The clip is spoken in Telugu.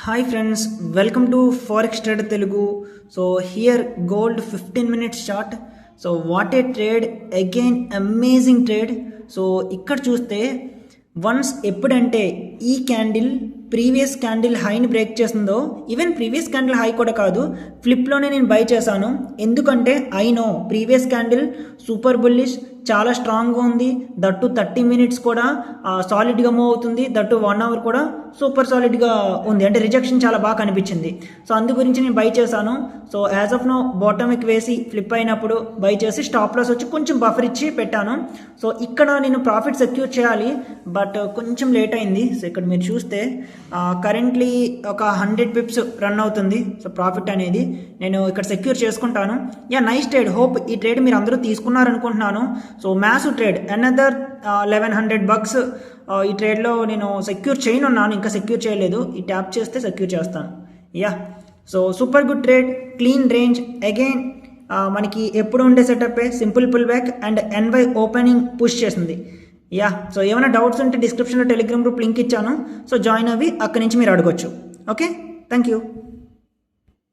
Hi friends, welcome to Forex Trader Telugu. So here gold 15 minutes chart. So what a trade, again amazing trade. So ఇక్కడ చూస్తే వన్స్ ఎప్పుడంటే ఈ క్యాండిల్ ప్రీవియస్ క్యాండిల్ హైని బ్రేక్ చేస్తుందో, ఈవెన్ ప్రీవియస్ క్యాండిల్ హై కూడా కాదు, ఫ్లిప్లోనే నేను బై చేశాను. ఎందుకంటే I know previous candle super bullish, చాలా స్ట్రాంగ్గా ఉంది. దట్టు 30 మినిట్స్ కూడా సాలిడ్గా మూవ్ అవుతుంది. దట్టు 1 అవర్ కూడా సూపర్ సాలిడ్గా ఉంది. అంటే రిజెక్షన్ చాలా బాగా కనిపించింది. సో అందు గురించి నేను బై చేశాను. సో యాజ్ ఆఫ్ నో బాటమ్కి వేసి ఫ్లిప్ అయినప్పుడు బై చేసి స్టాప్ లాస్ వచ్చి కొంచెం బఫర్ ఇచ్చి పెట్టాను. సో ఇక్కడ నేను ప్రాఫిట్ సెక్యూర్ చేయాలి, బట్ కొంచెం లేట్ అయింది. సో ఇక్కడ మీరు చూస్తే కరెంట్లీ ఒక 100 పిప్స్ రన్ అవుతుంది. సో ప్రాఫిట్ అనేది నేను ఇక్కడ సెక్యూర్ చేసుకుంటాను. Yeah, nice trade. హోప్ ఈ ట్రేడ్ మీరు అందరూ తీసుకున్నారనుకుంటున్నాను. సో మ్యాసివ్ ట్రేడ్, అనదర్ $1100 ఈ ట్రేడ్లో నేను సెక్యూర్ చేయనున్నాను, ఇంకా సెక్యూర్ చేయలేదు. ఈ ట్యాప్ చేస్తే సెక్యూర్ చేస్తాను. Yeah, so super good trade, clean range. Again మనకి ఎప్పుడు ఉండే setup simple pull back and NY opening push చేసింది. యా, సో ఏమైనా డౌట్స్ ఉంటే డిస్క్రిప్షన్లో టెలిగ్రామ్ గ్రూప్ లింక్ ఇచ్చాను. సో జాయిన్ అవి అక్కడి నుంచి మీరు అడగొచ్చు. Okay, thank you.